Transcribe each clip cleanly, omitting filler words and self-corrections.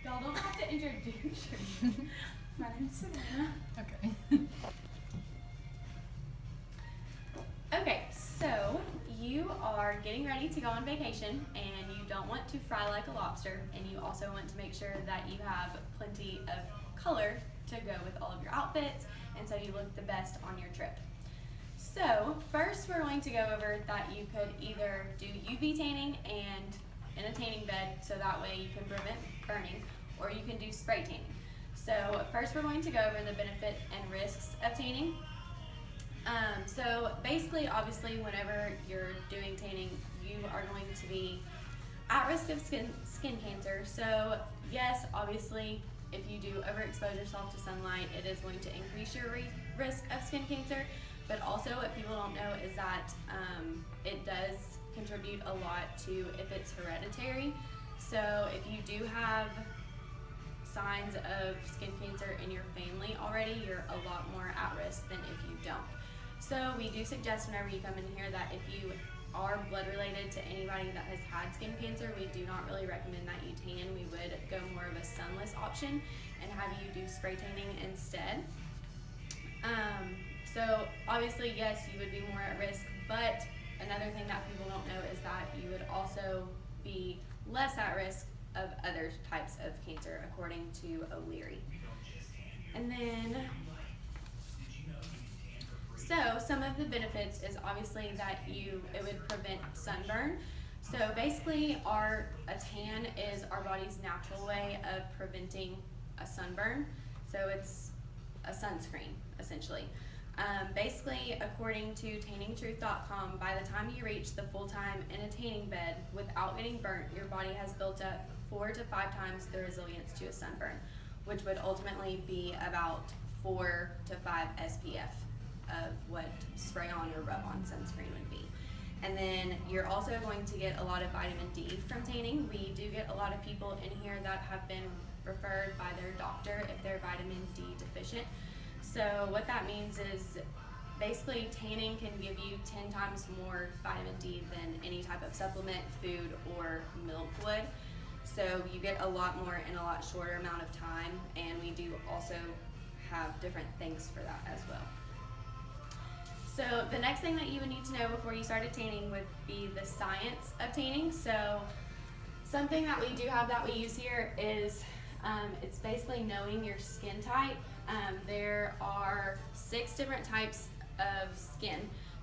Y'all don't have to introduce yourself. My name's Savannah. Okay. Okay, so you are getting ready to go on vacation and you don't want to fry like a lobster, and you also want to make sure that you have plenty of color to go with all of your outfits, and so you look the best on your trip. So first we're going to go over that you could either do UV tanning and in a tanning bed, so that way you can prevent burning, or you can do spray tanning. So first we're going to go over the benefit and risks of tanning. So basically, obviously, whenever you're doing tanning, you are going to be at risk of skin cancer. So yes, obviously, if you do overexpose yourself to sunlight, it is going to increase your risk of skin cancer. But also, what people don't know is that it does contribute a lot to if it's hereditary. So if you do have signs of skin cancer in your family already, you're a lot more at risk than if you don't. So we do suggest whenever you come in here that if you are blood related to anybody that has had skin cancer, we do not really recommend that you tan. We would go more of a sunless option and have you do spray tanning instead. So obviously, yes, you would be more at risk, but another thing that people don't know is that you would also be less at risk of other types of cancer, according to O'Leary. And then, so some of the benefits is obviously that it would prevent sunburn. So basically, a tan is our body's natural way of preventing a sunburn. So it's a sunscreen, essentially. Basically, according to tanningtruth.com, by the time you reach the full time in a tanning bed without getting burnt, your body has built up 4 to 5 times the resilience to a sunburn, which would ultimately be about 4 to 5 SPF of what spray on or rub on sunscreen would be. And then you're also going to get a lot of vitamin D from tanning. We do get a lot of people in here that have been referred by their doctor if they're vitamin D deficient. So what that means is basically tanning can give you 10 times more vitamin D than any type of supplement, food, or milk would. So you get a lot more in a lot shorter amount of time, and we do also have different things for that as well. So the next thing that you would need to know before you started tanning would be the science of tanning. So something that we do have that we use here is it's basically knowing your skin type. There are 6 different types of skin.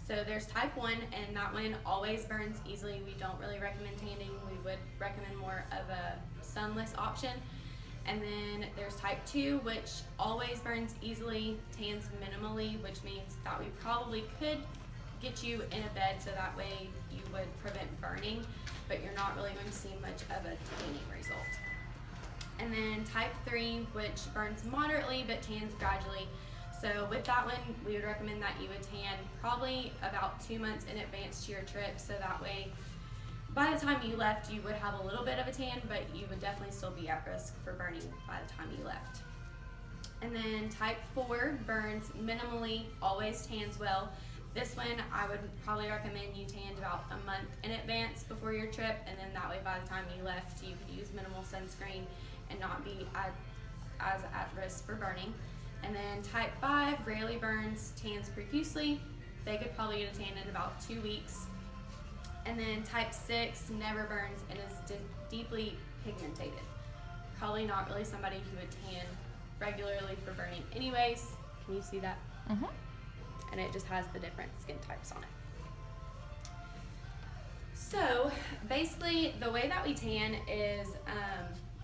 So there's type 1, and that one always burns easily. We don't really recommend tanning. We would recommend more of a sunless option. And then there's type 2, which always burns easily, tans minimally, which means that we probably could get you in a bed so that way you would prevent burning, but you're not really going to see much of a tanning result. And then type 3, which burns moderately but tans gradually. So with that one, we would recommend that you would tan probably about 2 months in advance to your trip, so that way by the time you left, you would have a little bit of a tan, but you would definitely still be at risk for burning by the time you left. And then type 4 burns minimally, always tans well. This one, I would probably recommend you tanned about a month in advance before your trip, and then that way by the time you left, you could use minimal sunscreen and not be as at risk for burning. And then type 5 rarely burns, tans profusely. They could probably get a tan in about 2 weeks. And then type 6 never burns and is deeply pigmented. Probably not really somebody who would tan regularly for burning anyways. Can you see that? Mm-hmm. And it just has the different skin types on it. So basically, the way that we tan is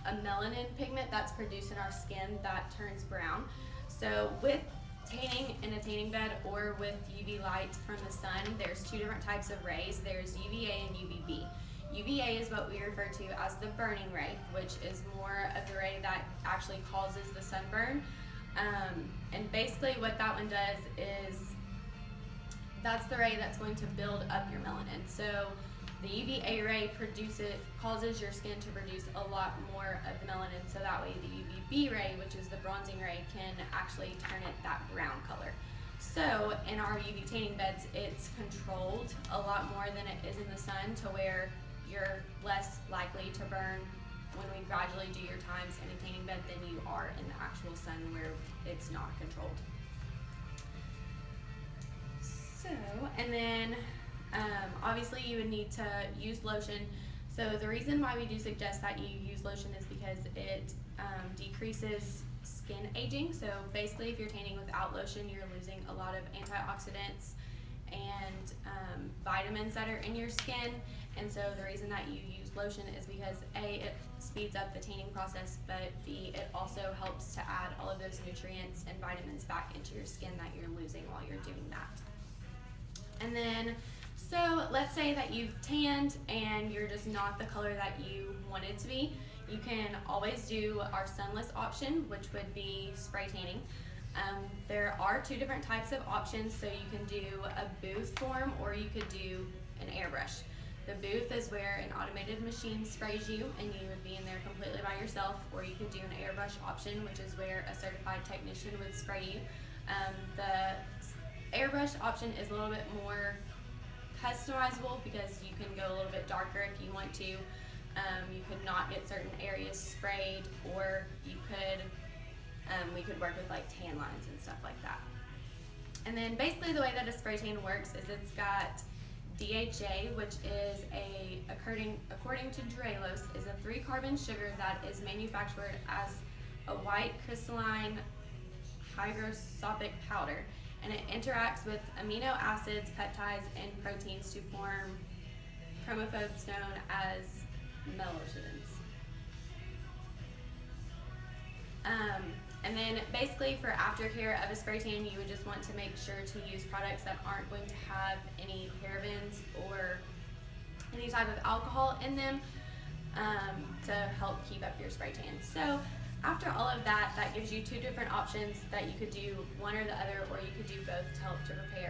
a melanin pigment that's produced in our skin that turns brown. So with tanning in a tanning bed or with UV light from the sun, there's 2 different types of rays. There's UVA and UVB. UVA is what we refer to as the burning ray, which is more of the ray that actually causes the sunburn. And basically what that one does is that's the ray that's going to build up your melanin. So the UVA ray causes your skin to produce a lot more of the melanin, so that way the UVB ray, which is the bronzing ray, can actually turn it that brown color. So in our UV tanning beds, it's controlled a lot more than it is in the sun, to where you're less likely to burn when we gradually do your times in a tanning bed than you are in the actual sun where it's not controlled. So, and then obviously you would need to use lotion. So the reason why we do suggest that you use lotion is because it decreases skin aging. So basically if you're tanning without lotion, you're losing a lot of antioxidants and vitamins that are in your skin. And so the reason that you use lotion is because A, it speeds up the tanning process, but B, it also helps to add all of those nutrients and vitamins back into your skin that you're losing while you're doing that. And then, so let's say that you've tanned and you're just not the color that you wanted to be. You can always do our sunless option, which would be spray tanning. There are two different types of options, so you can do a booth form or you could do an airbrush. The booth is where an automated machine sprays you and you would be in there completely by yourself, or you could do an airbrush option, which is where a certified technician would spray you. The airbrush option is a little bit more customizable because you can go a little bit darker if you want to. You could not get certain areas sprayed, or you could we could work with like tan lines and stuff like that. And then basically the way that a spray tan works is it's got DHA, which is according to Drellos, is a 3-carbon sugar that is manufactured as a white crystalline hygroscopic powder, and it interacts with amino acids, peptides, and proteins to form chromophobes known as melanogens. And then basically for aftercare of a spray tan, you would just want to make sure to use products that aren't going to have any parabens or any type of alcohol in them to help keep up your spray tan. So after all of that, that gives you two different options that you could do one or the other, or you could do both to help to prepare